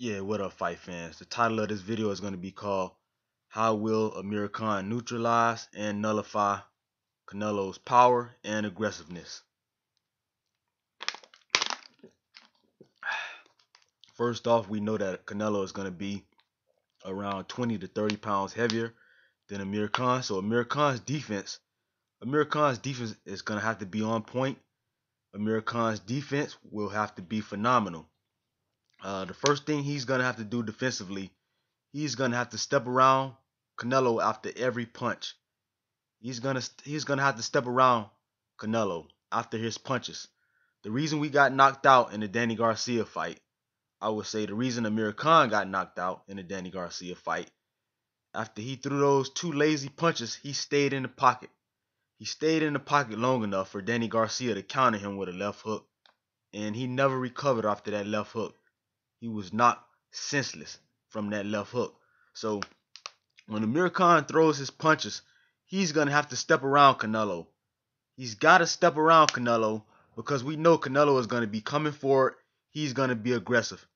Yeah, what up, fight fans? The title of this video is going to be called How Will AMIR Neutralize and Nullify Canelo's Power and Aggressiveness? First off, we know that Canelo is going to be around 20 to 30 pounds heavier than AMIR. So AMIR defense is going to have to be on point. AMIR defense will have to be phenomenal. The first thing he's going to have to do defensively, he's going to have to step around Canelo after every punch. He's gonna have to step around Canelo after his punches. The reason we got knocked out in the Danny Garcia fight, I would say the reason AMIR got knocked out in the Danny Garcia fight, after he threw those two lazy punches, he stayed in the pocket. He stayed in the pocket long enough for Danny Garcia to counter him with a left hook, and he never recovered after that left hook. He was knocked senseless from that left hook. So when AMIR throws his punches, he's going to have to step around Canelo. He's got to step around Canelo because we know Canelo is going to be coming forward. He's going to be aggressive.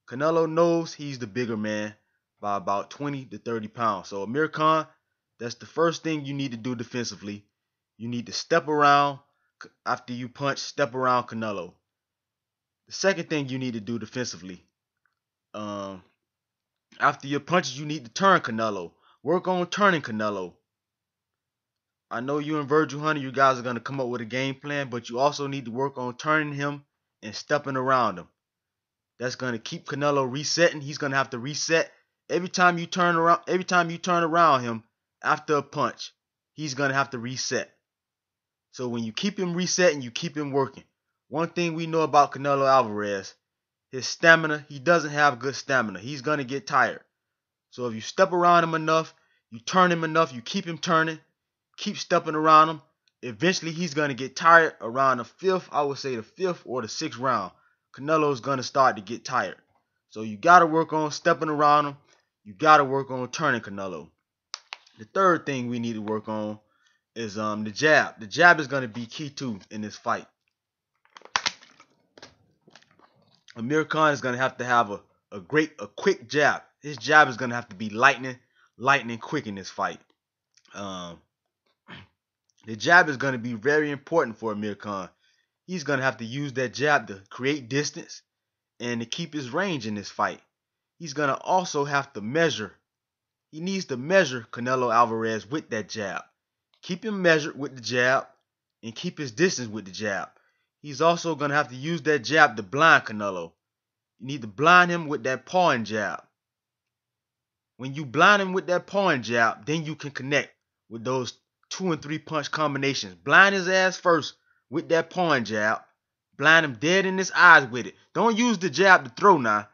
Canelo knows he's the bigger man by about 20 to 30 pounds. So AMIR, that's the first thing you need to do defensively. You need to step around after you punch, step around Canelo. The second thing you need to do defensively, after your punches, you need to turn Canelo. Work on turning Canelo. I know you and Virgil Hunter, you guys are going to come up with a game plan, but you also need to work on turning him and stepping around him. That's going to keep Canelo resetting. He's going to have to reset every time you turn around. Every time you turn around him after a punch, he's going to have to reset. So when you keep him resetting, you keep him working. One thing we know about Canelo Alvarez, his stamina, he doesn't have good stamina. He's going to get tired. So if you step around him enough, you turn him enough, you keep him turning, keep stepping around him, eventually he's going to get tired around the fifth, I would say the fifth or the sixth round. Canelo's going to start to get tired. So you got to work on stepping around him. You got to work on turning Canelo. The third thing we need to work on is the jab. The jab is going to be key too in this fight. AMIR is going to have a quick jab. His jab is going to have to be lightning quick in this fight. The jab is going to be very important for AMIR. He's going to have to use that jab to create distance and to keep his range in this fight. He's going to also have to measure. He needs to measure Canelo Alvarez with that jab. Keep him measured with the jab and keep his distance with the jab. He's also going to have to use that jab to blind Canelo. You need to blind him with that pawing jab. When you blind him with that pawing jab, then you can connect with those 2 and 3 punch combinations. Blind his ass first with that pawing jab. Blind him dead in his eyes with it. Don't use the jab to throw now.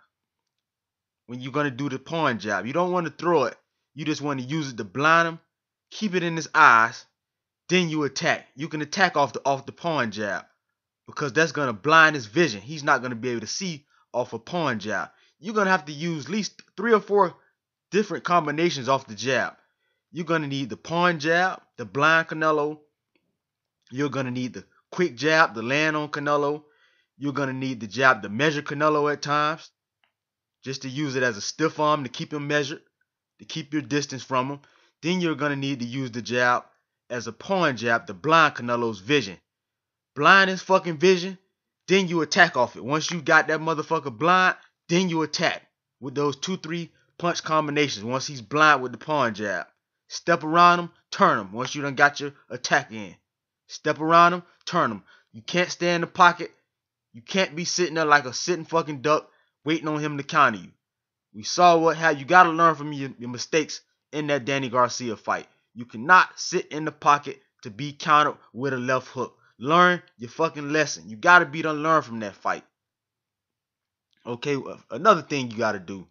When you're going to do the pawing jab, you don't want to throw it. You just want to use it to blind him. Keep it in his eyes. Then you attack. You can attack off the pawing jab because that's going to blind his vision. He's not going to be able to see off a pawing jab. You're going to have to use at least 3 or 4 different combinations off the jab. You're going to need the pawing jab to blind Canelo. You're going to need the quick jab to land on Canelo. You're going to need the jab to measure Canelo at times, just to use it as a stiff arm to keep him measured, to keep your distance from him. Then you're going to need to use the jab as a pawing jab to blind Canelo's vision. Blind his fucking vision, then you attack off it. Once you got that motherfucker blind, then you attack with those 2-3 punch combinations. Once he's blind with the pawing jab, step around him, turn him. Once you done got your attack in, step around him, turn him. You can't stay in the pocket. You can't be sitting there like a sitting fucking duck waiting on him to counter you. We saw what happened. You got to learn from your mistakes in that Danny Garcia fight. You cannot sit in the pocket to be countered with a left hook. Learn your fucking lesson. You got to be done learn from that fight. Okay, another thing you got to do.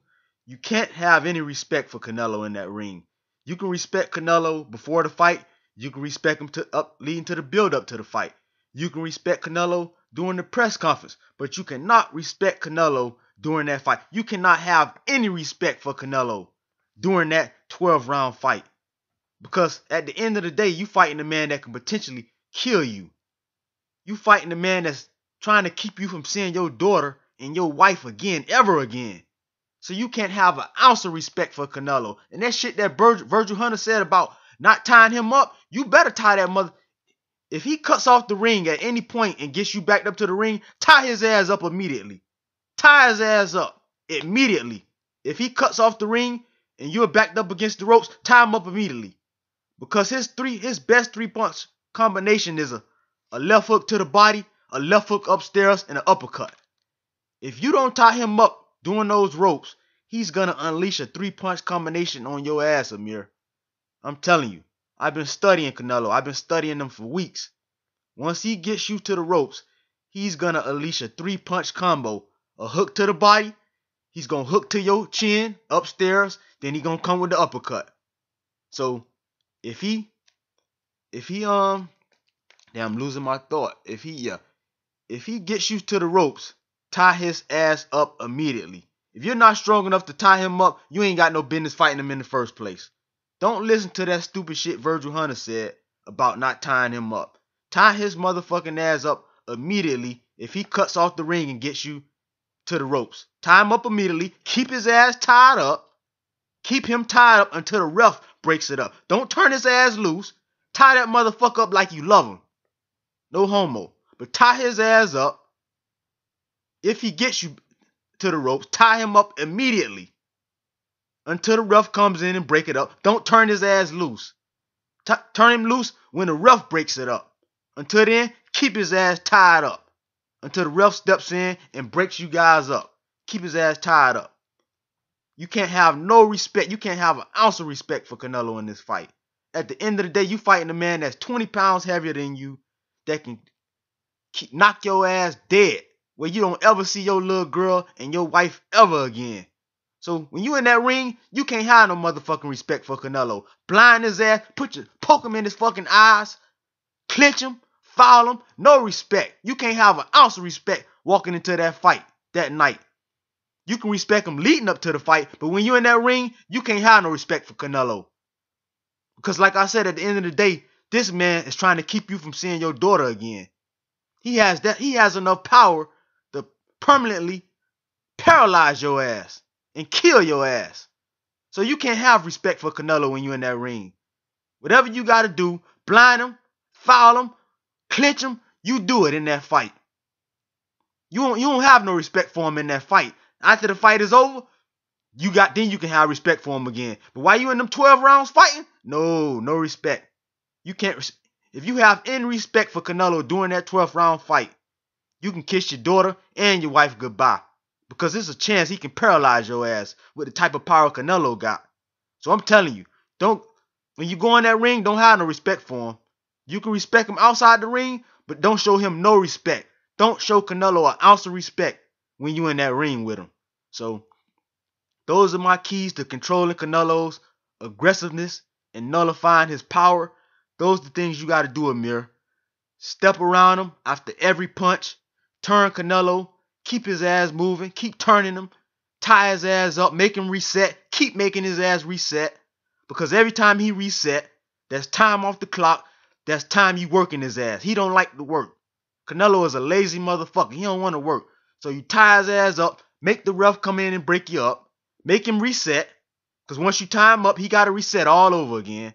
You can't have any respect for Canelo in that ring. You can respect Canelo before the fight. You can respect him leading to the build up to the fight. You can respect Canelo during the press conference, but you cannot respect Canelo during that fight. You cannot have any respect for Canelo during that 12-round fight, because at the end of the day, you fighting a man that can potentially kill you. You fighting a man that's trying to keep you from seeing your daughter and your wife again, ever again. So you can't have an ounce of respect for Canelo. And that shit that Virgil Hunter said about not tying him up, you better tie that mother. If he cuts off the ring at any point and gets you backed up to the ring, tie his ass up immediately. Tie his ass up immediately. If he cuts off the ring and you're backed up against the ropes, tie him up immediately. Because his best 3-punch combination is a left hook to the body, a left hook upstairs, and an uppercut. If you don't tie him up doing those ropes, he's gonna unleash a 3-punch combination on your ass, Amir. I'm telling you. I've been studying Canelo. I've been studying him for weeks. Once he gets you to the ropes, he's gonna unleash a 3-punch combo. A hook to the body, he's gonna hook to your chin upstairs, then he gonna come with the uppercut. So if he damn, I'm losing my thought. If he gets you to the ropes, tie his ass up immediately. If you're not strong enough to tie him up, you ain't got no business fighting him in the first place. Don't listen to that stupid shit Virgil Hunter said about not tying him up. Tie his motherfucking ass up immediately if he cuts off the ring and gets you to the ropes. Tie him up immediately. Keep his ass tied up. Keep him tied up until the ref breaks it up. Don't turn his ass loose. Tie that motherfucker up like you love him. No homo. But tie his ass up. If he gets you to the ropes, tie him up immediately until the ref comes in and break it up. Don't turn his ass loose. Turn him loose when the ref breaks it up. Until then, keep his ass tied up until the ref steps in and breaks you guys up. Keep his ass tied up. You can't have no respect. You can't have an ounce of respect for Canelo in this fight. At the end of the day, you fighting a man that's 20 pounds heavier than you that can knock your ass dead where you don't ever see your little girl and your wife ever again. So when you in that ring, you can't have no motherfucking respect for Canelo. Blind his ass, poke him in his fucking eyes, clinch him, foul him, no respect. You can't have an ounce of respect walking into that fight that night. You can respect him leading up to the fight, but when you're in that ring, you can't have no respect for Canelo. Because like I said, at the end of the day, this man is trying to keep you from seeing your daughter again. He has enough power to permanently paralyze your ass and kill your ass. So you can't have respect for Canelo when you're in that ring. Whatever you got to do, blind him, foul him, clinch him, you do it in that fight. You don't have no respect for him in that fight. After the fight is over, then you can have respect for him again. But while you in them 12 rounds fighting, no respect. You can't. If you have any respect for Canelo during that 12th round fight, you can kiss your daughter and your wife goodbye. Because there's a chance he can paralyze your ass with the type of power Canelo got. So I'm telling you, when you go in that ring, don't have no respect for him. You can respect him outside the ring, but don't show him no respect. Don't show Canelo an ounce of respect when you in that ring with him. So those are my keys to controlling Canelo's aggressiveness and nullifying his power. Those are the things you got to do, Amir. Step around him after every punch. Turn Canelo. Keep his ass moving. Keep turning him. Tie his ass up. Make him reset. Keep making his ass reset. Because every time he reset, that's time off the clock. That's time you working his ass. He don't like to work. Canelo is a lazy motherfucker. He don't want to work. So you tie his ass up. Make the ref come in and break you up. Make him reset. Because once you tie him up, he got to reset all over again.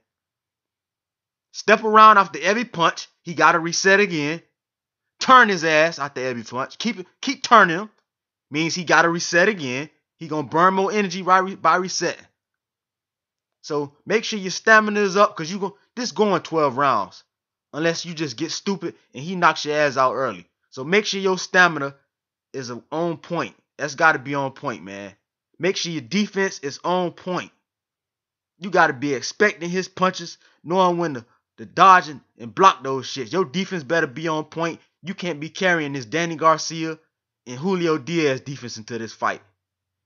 Step around after every punch. He got to reset again. Turn his ass after every punch. Keep turning him. Means he got to reset again. He going to burn more energy by resetting. So make sure your stamina is up because this going 12 rounds. Unless you just get stupid and he knocks your ass out early. So make sure your stamina is on point. That's got to be on point, man. Make sure your defense is on point. You got to be expecting his punches, knowing when to dodge and block those shits. Your defense better be on point. You can't be carrying this Danny Garcia and Julio Diaz defense into this fight.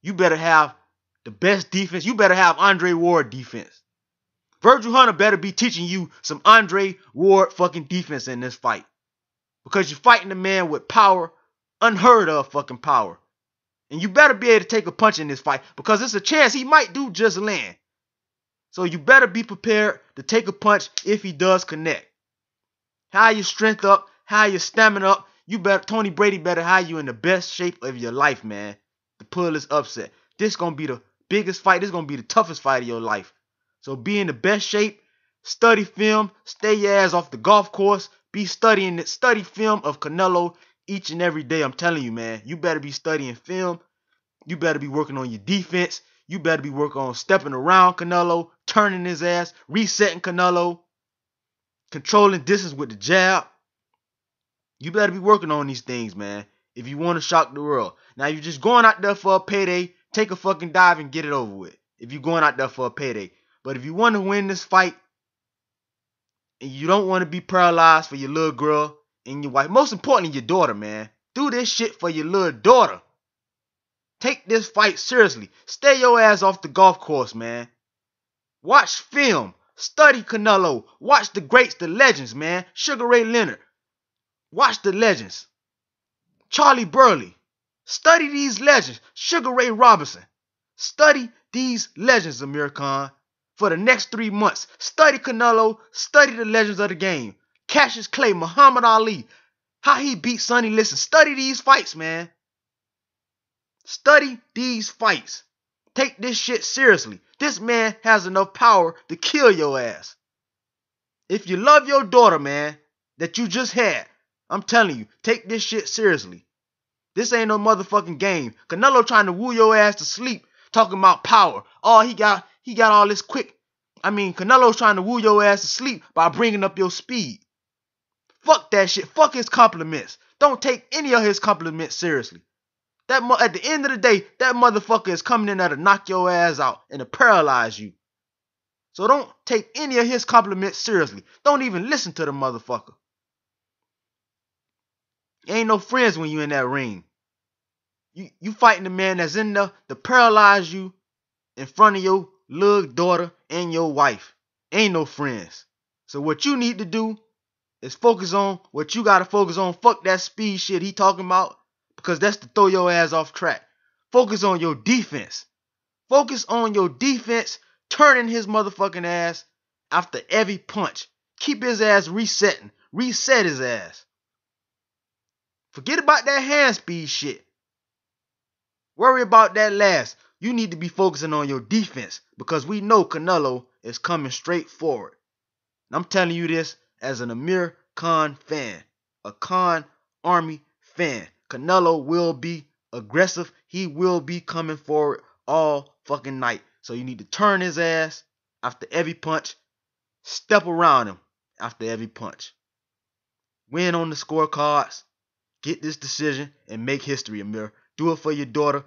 You better have the best defense. You better have Andre Ward defense. Virgil Hunter better be teaching you some Andre Ward fucking defense in this fight. Because you're fighting a man with power, unheard of fucking power. And you better be able to take a punch in this fight because it's a chance he might do just land. So you better be prepared to take a punch if he does connect. Have your strength up, have your stamina up. Tony Brady better have you in the best shape of your life, man, to pull this upset. This gonna be the biggest fight. This gonna be the toughest fight of your life. So be in the best shape. Study film. Stay your ass off the golf course. Be studying it. Study film of Canelo each and every day. I'm telling you, man. You better be studying film. You better be working on your defense. You better be working on stepping around Canelo, turning his ass, resetting Canelo, controlling distance with the jab. You better be working on these things, man, if you want to shock the world. Now, you're just going out there for a payday, take a fucking dive and get it over with. If you're going out there for a payday. But if you want to win this fight, and you don't want to be paralyzed for your little girl and your wife, most importantly, your daughter, man. Do this shit for your little daughter. Take this fight seriously. Stay your ass off the golf course, man. Watch film. Study Canelo. Watch the greats, the legends, man. Sugar Ray Leonard. Watch the legends. Charlie Burley. Study these legends. Sugar Ray Robinson. Study these legends, Amir Khan. For the next 3 months. Study Canelo. Study the legends of the game. Cassius Clay, Muhammad Ali. How he beat Sonny Liston. Study these fights, man. Study these fights. Take this shit seriously. This man has enough power to kill your ass. If you love your daughter, man, that you just had, I'm telling you, take this shit seriously. This ain't no motherfucking game. Canelo trying to woo your ass to sleep, talking about power. Oh, he got all this quick. Canelo's trying to woo your ass to sleep by bringing up your speed. Fuck that shit. Fuck his compliments. Don't take any of his compliments seriously. At the end of the day, that motherfucker is coming in there to knock your ass out and to paralyze you. So don't take any of his compliments seriously. Don't even listen to the motherfucker. Ain't no friends when you in that ring. You fighting the man that's in there to paralyze you in front of your little daughter and your wife. Ain't no friends. So what you need to do is focus on what you gotta focus on. Fuck that speed shit he talking about. Because that's to throw your ass off track. Focus on your defense. Focus on your defense, turning his motherfucking ass after every punch. Keep his ass resetting. Reset his ass. Forget about that hand speed shit. Worry about that last. You need to be focusing on your defense because we know Canelo is coming straight forward. And I'm telling you this as an Amir Khan fan. A Khan Army fan. Canelo will be aggressive. He will be coming forward all fucking night. So you need to turn his ass after every punch. Step around him after every punch. Win on the scorecards. Get this decision and make history, Amir. Do it for your daughter.